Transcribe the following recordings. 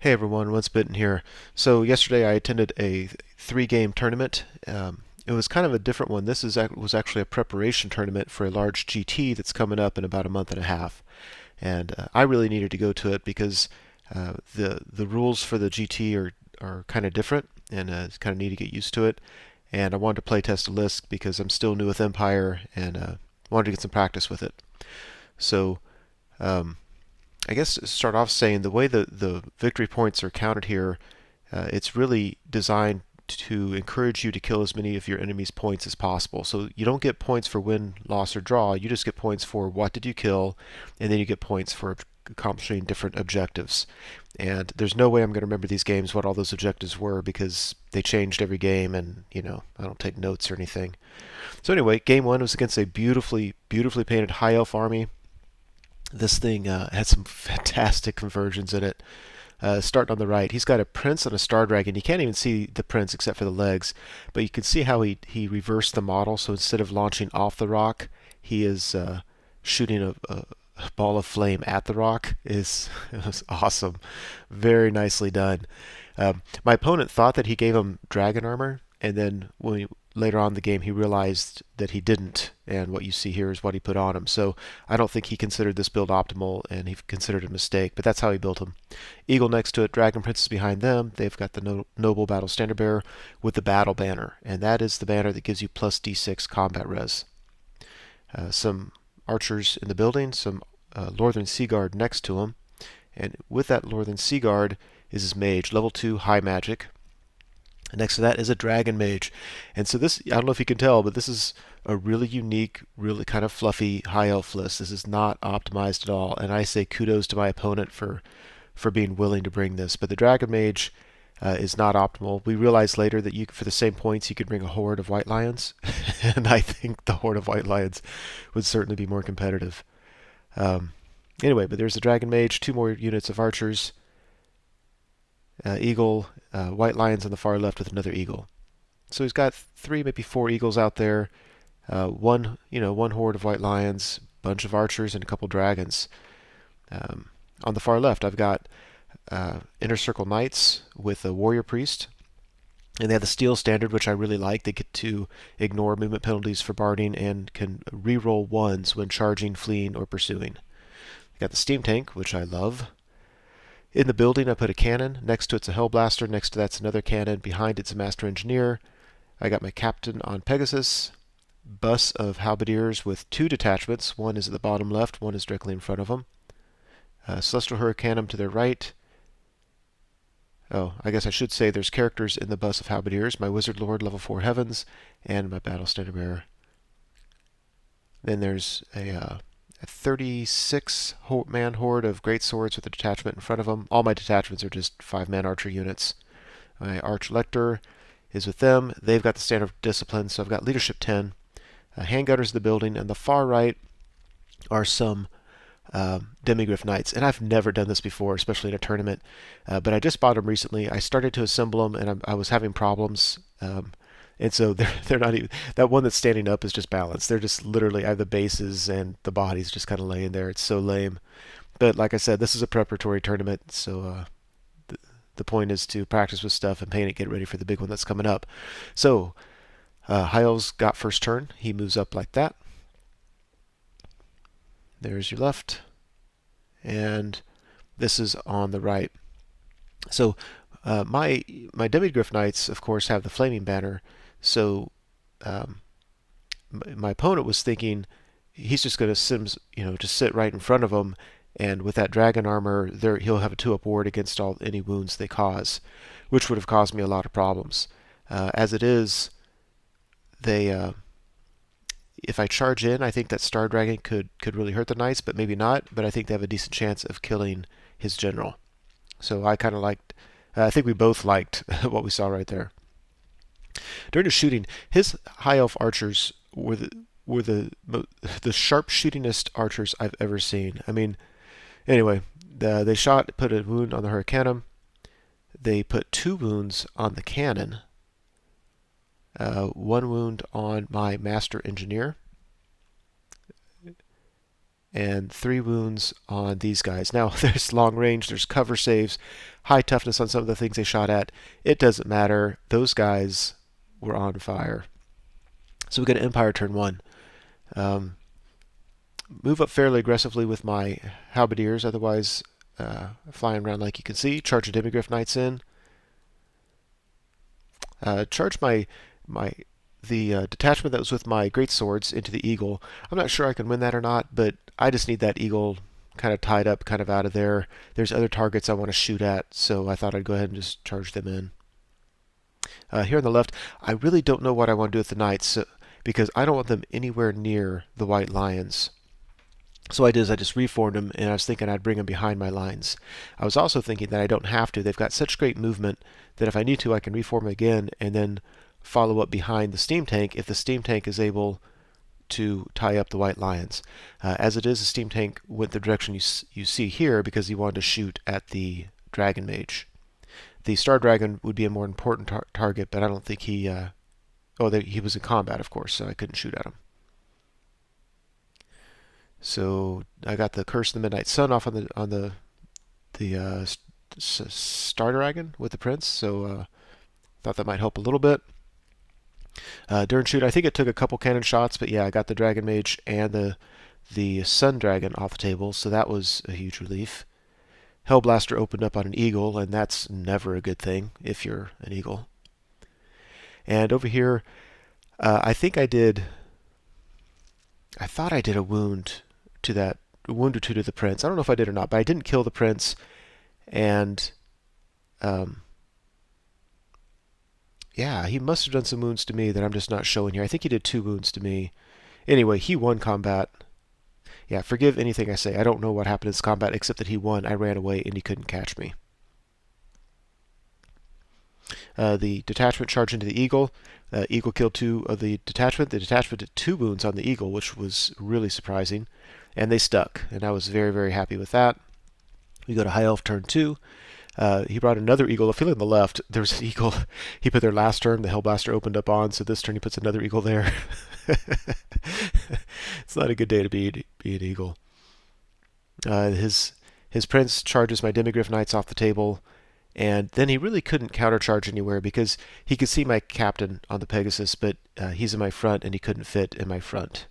Hey everyone, Once Bitten here. So yesterday I attended a three-game tournament. It was kind of a different one. Was actually a preparation tournament for a large GT that's coming up in about a month and a half, and I really needed to go to it because the rules for the GT are kind of different, and it's kind of neat to get used to it. And I wanted to play test a list because I'm still new with Empire and wanted to get some practice with it. So. Um, I guess to start off saying the way the victory points are counted here, it's really designed to encourage you to kill as many of your enemy's points as possible. So you don't get points for win, loss, or draw. You just get points for what did you kill, and then you get points for accomplishing different objectives. And there's no way I'm going to remember these games what all those objectives were because they changed every game, and I don't take notes or anything. So anyway, game one was against a beautifully painted high elf army. This thing had some fantastic conversions in it. Starting on the right, he's got a prince and a star dragon. You can't even see the prince except for the legs, but you can see how he reversed the model. So instead of launching off the rock, he is shooting a ball of flame at the rock. It was awesome, very nicely done. My opponent thought that he gave him dragon armor, and then later on in the game he realized that he didn't, and what you see here is what he put on him. So I don't think he considered this build optimal, and he considered it a mistake, but that's how he built him. Eagle next to it, Dragon Princess behind them. They've got the Noble Battle Standard Bearer with the Battle Banner, and that is the banner that gives you plus D6 combat res. Some archers in the building, some Northern Sea Guard next to him, and with that Northern Sea Guard is his mage, level 2 high magic. And next to that is a dragon mage. And so this, I don't know if you can tell, but this is a really unique, really kind of fluffy high elf list. This is not optimized at all. And I say kudos to my opponent for being willing to bring this. But the dragon mage is not optimal. We realized later that for the same points you could bring a horde of white lions. And I think the horde of white lions would certainly be more competitive. Anyway, but there's the dragon mage, two more units of archers. Eagle, white lions on the far left with another eagle. So he's got three, maybe four eagles out there. One horde of white lions, bunch of archers, and a couple dragons. On the far left, I've got inner circle knights with a warrior priest, and they have the steel standard, which I really like. They get to ignore movement penalties for barding and can re-roll ones when charging, fleeing, or pursuing. Got the steam tank, which I love. In the building, I put a cannon. Next to it's a Hellblaster. Next to that's another cannon. Behind it's a Master Engineer. I got my captain on Pegasus. Bus of Halberdiers with two detachments. One is at the bottom left. One is directly in front of them. Celestial Hurricanum to their right. Oh, I guess I should say there's characters in the Bus of Halberdiers. My Wizard Lord, level 4 Heavens, and my Battle Standard Bearer. Then there's a 36-man horde of great swords with a detachment in front of them. All my detachments are just 5-man archer units. My Arch Lector is with them. They've got the standard discipline, so I've got leadership 10. Handgunners in the building, and the far right are some Demigryph Knights. And I've never done this before, especially in a tournament, but I just bought them recently. I started to assemble them, and I was having problems. And so they're not even, that one that's standing up is just balanced. They're just literally, I have the bases and the bodies just kind of laying there. It's so lame. But like I said, this is a preparatory tournament, so the point is to practice with stuff and paint it, get ready for the big one that's coming up. So High Elves got first turn. He moves up like that. There's your left. And this is on the right. So my Demigryph Knights, of course, have the Flaming Banner. So my opponent was thinking he's just going to just sit right in front of him, and with that dragon armor, he'll have a 2-up ward against any wounds they cause, which would have caused me a lot of problems. As it is, if I charge in, I think that Star Dragon could really hurt the knights, but maybe not. But I think they have a decent chance of killing his general. So I kind of liked. I think we both liked what we saw right there. During the shooting, his high elf archers were the sharp-shootingest archers I've ever seen. I mean, anyway, they put a wound on the Hurricanum. They put 2 wounds on the cannon. 1 wound on my Master Engineer. and 3 wounds on these guys. Now, there's long range, there's cover saves, high toughness on some of the things they shot at. It doesn't matter. Those guys were on fire. So we get an Empire turn 1. Move up fairly aggressively with my halberdiers, otherwise flying around like you can see. Charge the Demigryph Knights in. Charge the detachment that was with my great swords into the eagle. I'm not sure I can win that or not, but I just need that eagle kind of tied up, kind of out of there. There's other targets I want to shoot at, so I thought I'd go ahead and just charge them in. Here on the left, I really don't know what I want to do with the knights, because I don't want them anywhere near the white lions. So what I did is I just reformed them, and I was thinking I'd bring them behind my lines. I was also thinking that I don't have to. They've got such great movement that if I need to, I can reform again and then follow up behind the steam tank if the steam tank is able to tie up the white lions. As it is, the steam tank went the direction you see here because he wanted to shoot at the dragon mage. The star dragon would be a more important target, but I don't think he... he was in combat, of course, so I couldn't shoot at him. So I got the Curse of the Midnight Sun off on the Star Dragon with the Prince, so thought that might help a little bit. During shoot, I think it took a couple cannon shots, but yeah, I got the Dragon Mage and the Sun Dragon off the table, so that was a huge relief. Hellblaster opened up on an eagle, and that's never a good thing if you're an eagle. And over here, I thought I did a wound to that, a wound or two to the Prince. I don't know if I did or not, but I didn't kill the Prince, and yeah, he must have done some wounds to me that I'm just not showing here. I think he did 2 wounds to me. Anyway, he won combat. Yeah, forgive anything I say. I don't know what happened in this combat except that he won. I ran away and he couldn't catch me. The detachment charged into the eagle. Eagle killed 2 of the detachment. The detachment did 2 wounds on the eagle, which was really surprising. And they stuck, and I was very, very happy with that. We go to High Elf turn 2. He brought another eagle. If you look on the left, there's an eagle he put there last turn. The Hellblaster opened up on, so this turn he puts another eagle there. It's not a good day to be an eagle. His Prince charges my Demigryph Knights off the table, and then he really couldn't countercharge anywhere because he could see my captain on the Pegasus, but he's in my front, and he couldn't fit in my front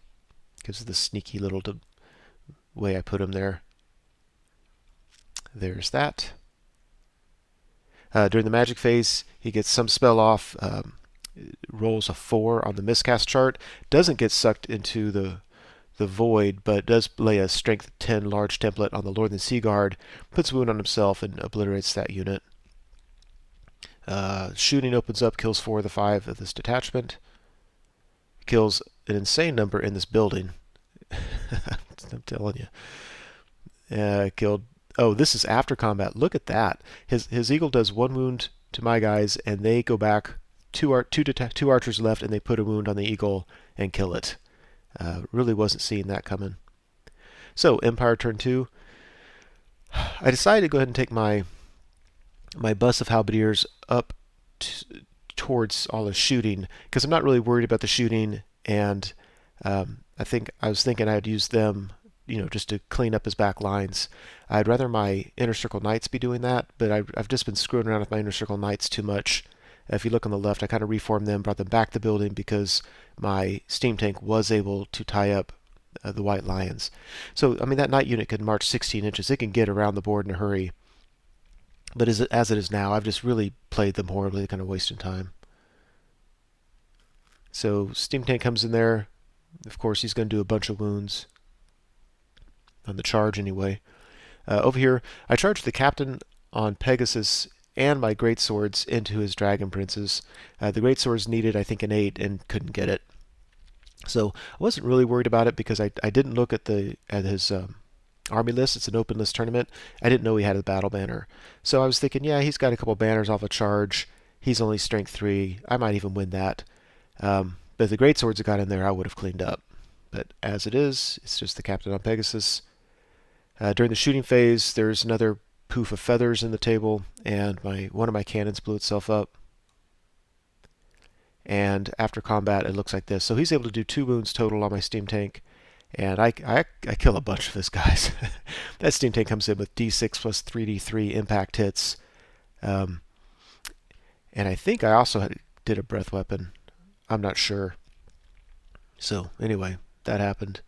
because of the sneaky little way I put him there. There's that. During the magic phase, he gets some spell off, rolls a 4 on the miscast chart, doesn't get sucked into the void, but does lay a strength 10 large template on the Lord and Sea Guard, puts a wound on himself, and obliterates that unit. Shooting opens up, kills 4 of the 5 of this detachment, kills an insane number in this building. I'm telling you. Killed... Oh, this is after combat. Look at that. His eagle does 1 wound to my guys, and they go back. 2 archers left, and they put a wound on the eagle and kill it. Really wasn't seeing that coming. So, Empire turn 2. I decided to go ahead and take my bus of halberdiers up towards all the shooting, because I'm not really worried about the shooting, and I was thinking I'd use them, just to clean up his back lines. I'd rather my Inner Circle Knights be doing that, but I've just been screwing around with my Inner Circle Knights too much. If you look on the left, I kind of reformed them, brought them back to the building because my steam tank was able to tie up the white lions. So, I mean, that knight unit can march 16 inches. It can get around the board in a hurry. But as it is now, I've just really played them horribly, kind of wasting time. So, steam tank comes in there. Of course, he's going to do a bunch of wounds. On the charge, anyway. Over here, I charged the captain on Pegasus and my greatswords into his dragon princes. The greatswords needed, I think, an 8 and couldn't get it. So I wasn't really worried about it because I didn't look at his army list. It's an open list tournament. I didn't know he had a battle banner. So I was thinking, yeah, he's got a couple banners off a charge. He's only strength 3. I might even win that. But if the greatswords had got in there, I would have cleaned up. But as it is, it's just the captain on Pegasus. During the shooting phase, there's another poof of feathers in the table, and one of my cannons blew itself up. And after combat, it looks like this. So he's able to do 2 wounds total on my steam tank, And I kill a bunch of his guys. That steam tank comes in with D6 plus 3D3 impact hits. Um, and I think I also did a breath weapon. I'm not sure. So anyway, that happened.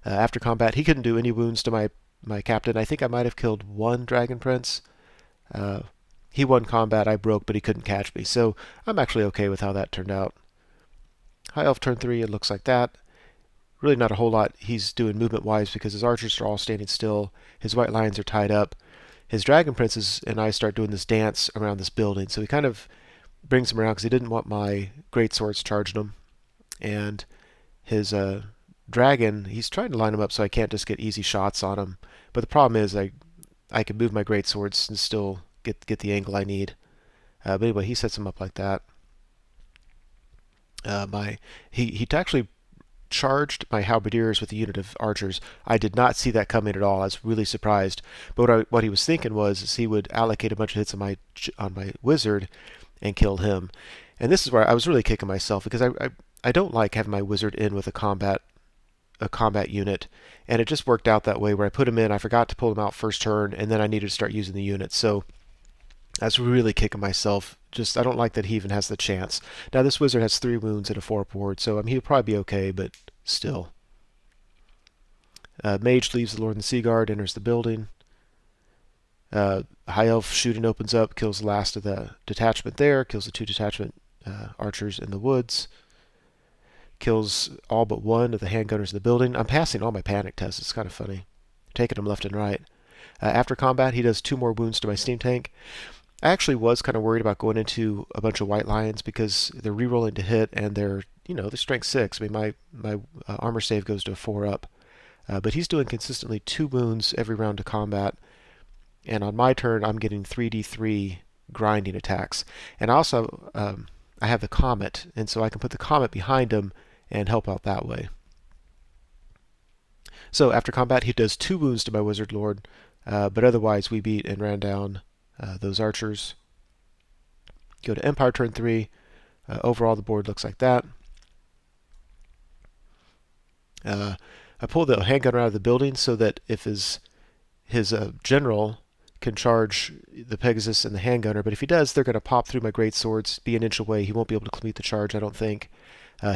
After combat, he couldn't do any wounds to my captain. I think I might have killed one Dragon Prince. Uh, he won combat, I broke, but he couldn't catch me. So I'm actually okay with how that turned out. High Elf turn 3, it looks like that. Really not a whole lot he's doing movement-wise because his archers are all standing still. His white lions are tied up. His Dragon Princes and I start doing this dance around this building. So he kind of brings them around because he didn't want my great swords charging him. And his dragon, he's trying to line him up so I can't just get easy shots on him. But the problem is I can move my great swords and still get the angle I need. But anyway, he sets him up like that. He actually charged my halberdiers with a unit of archers. I did not see that coming at all. I was really surprised. But what he was thinking was is he would allocate a bunch of hits on my wizard and kill him. And this is where I was really kicking myself because I don't like having my wizard in with a combat unit, and it just worked out that way where I put him in, I forgot to pull him out first turn, and then I needed to start using the unit. So I was really kicking myself. Just I don't like that he even has the chance. Now this wizard has 3 wounds and a 4 ward, so I mean he'll probably be okay, but still. Mage leaves the Lord and the Sea Guard, enters the building. High Elf shooting opens up, kills the last of the detachment there, kills the 2 detachment archers in the woods. Kills all but 1 of the handgunners in the building. I'm passing all my panic tests. It's kind of funny. Taking them left and right. After combat, he does 2 more wounds to my steam tank. I actually was kind of worried about going into a bunch of white lions because they're rerolling to hit and they're strength 6. I mean, my armor save goes to a 4 up. But he's doing consistently 2 wounds every round to combat. And on my turn, I'm getting 3d3 grinding attacks. And also, I have the Comet, and so I can put the Comet behind him and help out that way. So after combat, he does 2 wounds to my Wizard Lord, but otherwise we beat and ran down those archers. Go to Empire turn 3. Overall, the board looks like that. I pull the handgunner out of the building so that if his general can charge the Pegasus and the handgunner, but if he does, they're going to pop through my great swords, be an inch away. He won't be able to complete the charge, I don't think.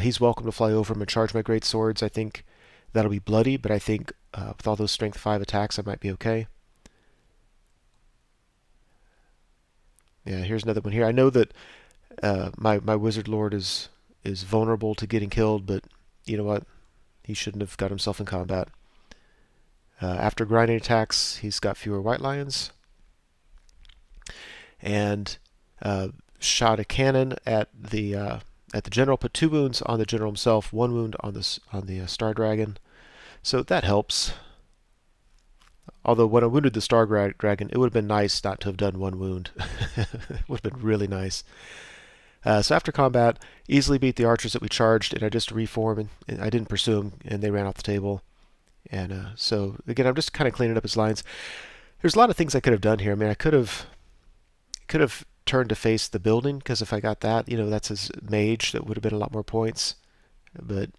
He's welcome to fly over him and charge my great swords. I think that'll be bloody, but I think with all those strength 5 attacks, I might be okay. Yeah, here's another one here. I know that my Wizard Lord is vulnerable to getting killed, but you know what? He shouldn't have got himself in combat. After grinding attacks, he's got fewer white lions. And shot a cannon at the general. Put 2 wounds on the general himself, 1 wound on the Star Dragon. So that helps. Although when I wounded the Star Dragon, it would have been nice not to have done 1 wound. It would have been really nice. So after combat, easily beat the archers that we charged, and I just reformed, and I didn't pursue them, and they ran off the table. And so again, I'm just kind of cleaning up his lines. There's a lot of things I could have done here. I mean, I could have turned to face the building, because if I got that, that's his mage. That would have been a lot more points. But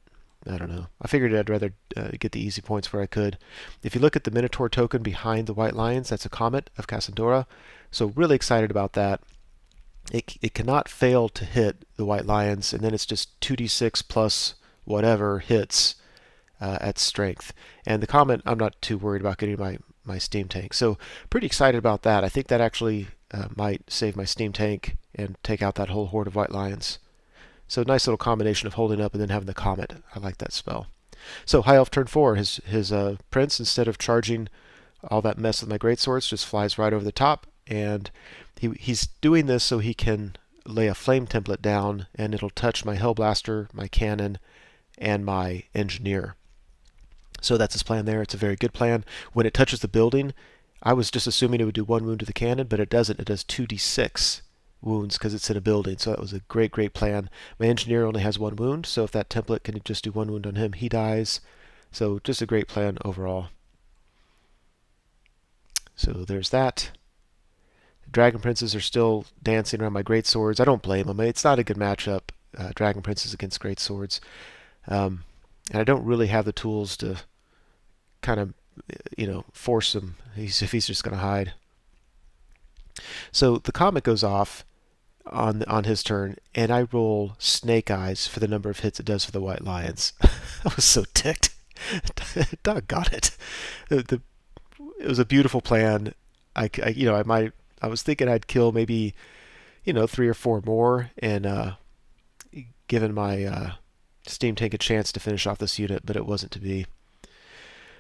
I don't know. I figured I'd rather get the easy points where I could. If you look at the Minotaur token behind the white lions, that's a Comet of Cassandra. So really excited about that. It cannot fail to hit the white lions, and then it's just 2d6 plus whatever hits at strength. And the Comet, I'm not too worried about getting my steam tank. So pretty excited about that. I think that actually might save my steam tank and take out that whole horde of white lions. So nice little combination of holding up and then having the Comet. I like that spell. So High Elf turn 4. His prince, instead of charging all that mess with my greatswords, just flies right over the top, and he's doing this so he can lay a flame template down, and it'll touch my Hellblaster, my cannon, and my engineer. So that's his plan there. It's a very good plan. When it touches the building, I was just assuming it would do 1 wound to the cannon, but it doesn't. It does 2d6 wounds because it's in a building. So that was a great plan. My engineer only has 1 wound, so if that template can just do 1 wound on him, he dies. So just a great plan overall. So there's that. Dragon Princes are still dancing around my great swords. I don't blame them. It's not a good matchup, Dragon Princes against great swords. And and I don't really have the tools to kind of force him if he's just going to hide. So the comet goes off on his turn, and I roll snake eyes for the number of hits it does for the white lions. I was so ticked. Doggone it. It was a beautiful plan. I was thinking I'd kill maybe 3 or 4 more, and given my steam tank a chance to finish off this unit, but it wasn't to be.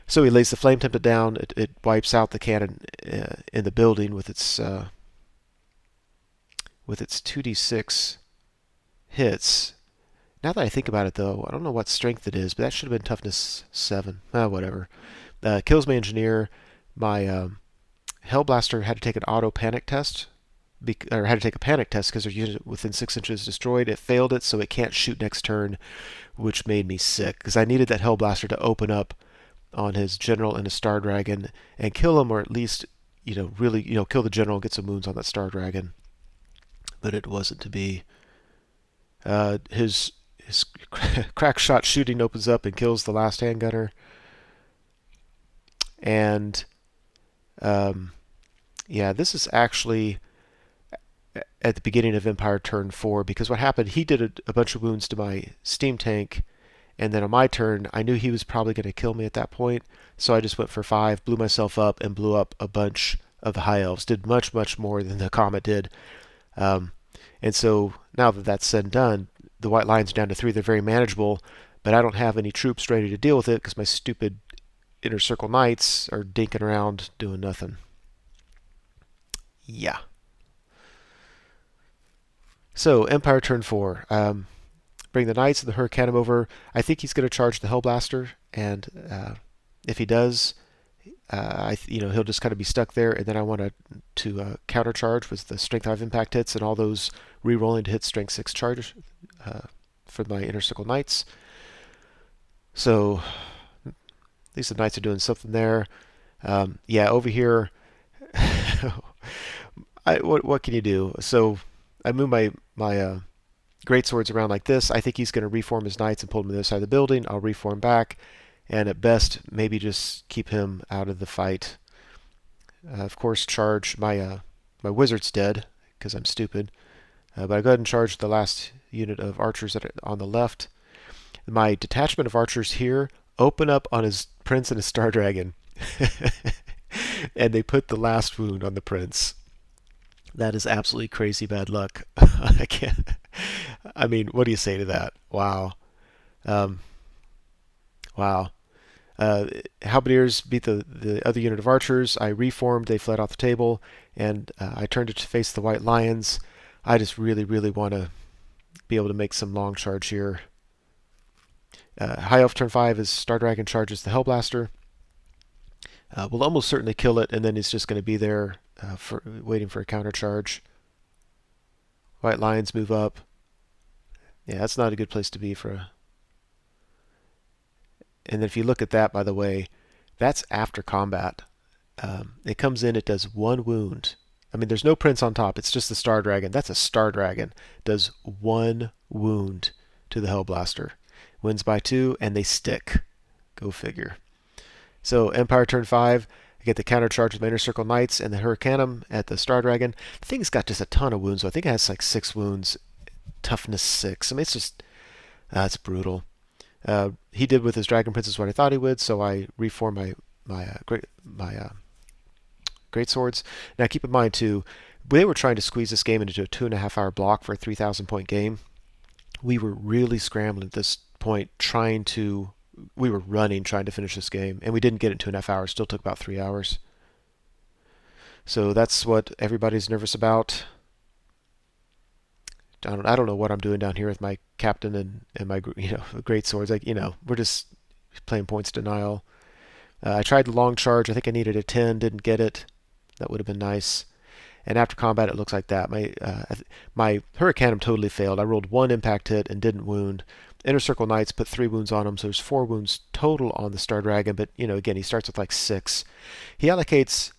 So he lays the flame tempest down. It wipes out the cannon in the building with its 2d6 hits. Now that I think about it, though, I don't know what strength it is, but that should have been toughness 7. Whatever. Kills my engineer. My Hellblaster had to take an auto panic test, or had to take a panic test because their unit within 6 inches destroyed. It failed it, so it can't shoot next turn, which made me sick because I needed that Hellblaster to open up on his general and his Star Dragon and kill him, or at least really kill the general and get some wounds on that Star Dragon. But it wasn't to be. His crack shot shooting opens up and kills the last handgunner. And this is actually at the beginning of Empire turn 4, because what happened, he did a bunch of wounds to my steam tank, and then on my turn, I knew he was probably going to kill me at that point, so I just went for 5, blew myself up, and blew up a bunch of the High Elves. Did much, much more than the Comet did. And so now that that's said and done, the White Lions are down to 3. They're very manageable, but I don't have any troops ready to deal with it because my stupid Inner Circle Knights are dinking around doing nothing. Yeah. So, Empire turn 4. Bring the Knights and the Hurricanum over. I think he's going to charge the Hellblaster, and if he does, he'll just kind of be stuck there, and then I want to countercharge with the Strength 5 impact hits and all those re-rolling to hit Strength 6 charge for my Inner Circle Knights. So, at least the Knights are doing something there. Over here, what can you do? So, I move my great swords around like this. I think he's going to reform his knights and pull them to the other side of the building. I'll reform back, and at best, maybe just keep him out of the fight. Of course, charge my wizard's dead because I'm stupid. But I go ahead and charge the last unit of archers on the left. My detachment of archers here open up on his prince and his Star Dragon, and they put the last wound on the prince. That is absolutely crazy bad luck. I can't. I mean, what do you say to that? Wow. Wow. Halberdiers beat the other unit of archers. I reformed. They fled off the table, and I turned it to face the White Lions. I just really, really want to be able to make some long charge here. High Elf turn 5 is Star Dragon charges the Hellblaster. Will almost certainly kill it, and then it's just going to be there waiting for a counter charge. White Lions move up. Yeah, that's not a good place to be for a... And then if you look at that, by the way, that's after combat. It comes in, it does 1 wound. I mean, there's no prince on top. It's just the Star Dragon. That's a Star Dragon. Does 1 wound to the Hellblaster. Wins by 2, and they stick. Go figure. So Empire turn 5. I get the counter charge with my Inner Circle Knights and the Hurricanum at the Star Dragon. The thing's got just a ton of wounds. So I think it has like 6 wounds. Toughness 6. I mean, it's just... it's brutal. He did with his Dragon Princes what I thought he would, so I reformed my great swords. Now keep in mind too, they were trying to squeeze this game into a 2.5-hour block for a 3,000 point game. We were really scrambling at this point, we were running trying to finish this game, and we didn't get it in 2.5 hours. Still took about 3 hours. So that's what everybody's nervous about. I don't know what I'm doing down here with my captain and my great swords. We're just playing points denial. I tried the long charge. I think I needed a 10. Didn't get it. That would have been nice. And after combat, it looks like that. My Hurricanum totally failed. I rolled 1 impact hit and didn't wound. Inner Circle Knights put 3 wounds on him, so there's 4 wounds total on the Star Dragon. But again, he starts with like 6. He allocates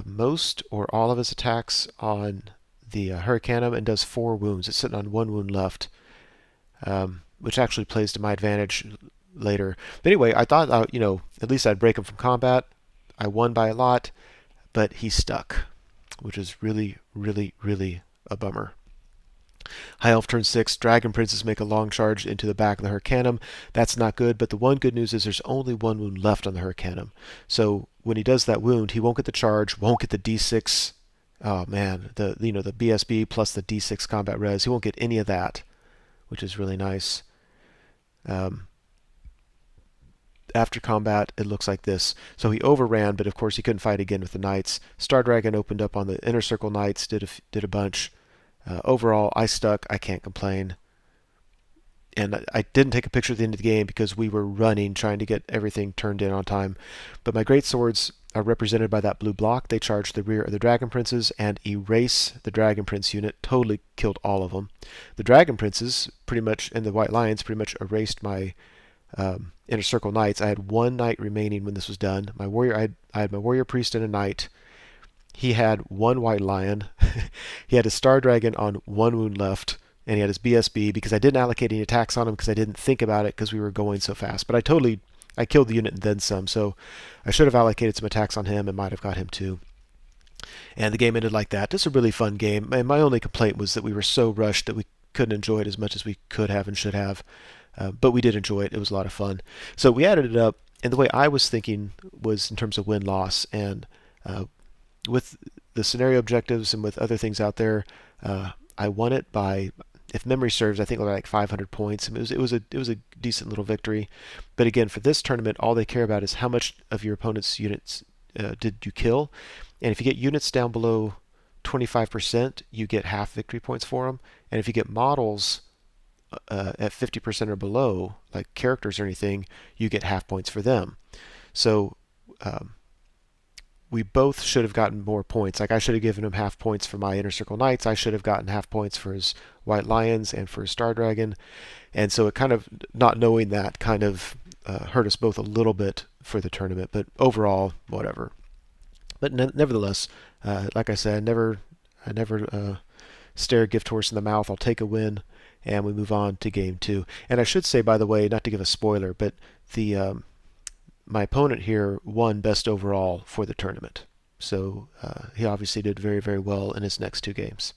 most or all of his attacks on the Hurricanum and does 4 wounds. It's sitting on 1 wound left. which actually plays to my advantage later. But anyway, I thought, at least I'd break him from combat. I won by a lot, but he stuck, which is really, really, really a bummer. High Elf turn 6, Dragon Princes make a long charge into the back of the Hurricanum. That's not good, but the one good news is there's only one wound left on the Hurricanum. So when he does that wound, he won't get the charge, won't get the D6. Oh man, the BSB plus the D6 combat res. He won't get any of that, which is really nice. After combat, it looks like this. So he overran, but of course he couldn't fight again with the Knights. Star Dragon opened up on the Inner Circle Knights, did a bunch. Overall, I stuck. I can't complain. And I didn't take a picture at the end of the game because we were running, trying to get everything turned in on time. But my great swords are represented by that blue block. They charge the rear of the Dragon Princes and erase the Dragon Prince unit. Totally killed all of them. The Dragon Princes, pretty much, and the White Lions, pretty much erased my Inner Circle Knights. I had one knight remaining when this was done. My warrior, I had my warrior priest and a knight. He had one white lion. He had a star dragon on one wound left, and he had his BSB because I didn't allocate any attacks on him because I didn't think about it because we were going so fast. But I killed the unit and then some, so I should have allocated some attacks on him and might have got him too. And the game ended like that. Just a really fun game. And my only complaint was that we were so rushed that we couldn't enjoy it as much as we could have and should have. But we did enjoy it. It was a lot of fun. So we added it up, and the way I was thinking was in terms of win-loss. And with the scenario objectives and with other things out there, I won it by, if memory serves, I think like 500 points. I mean, it was a decent little victory. But again, for this tournament, all they care about is how much of your opponent's units did you kill. And if you get units down below 25%, you get half victory points for them. And if you get models at 50% or below, like characters or anything, you get half points for them. So we both should have gotten more points. Like I should have given him half points for my Inner Circle Knights. I should have gotten half points for his White Lions and for his Star Dragon. And so it kind of, not knowing that, kind of hurt us both a little bit for the tournament. But overall, whatever. But nevertheless, like I said, I never stare a gift horse in the mouth. I'll take a win, and we move on to game 2. And I should say, by the way, not to give a spoiler, but the my opponent here won best overall for the tournament. So he obviously did very, very well in his next 2 games.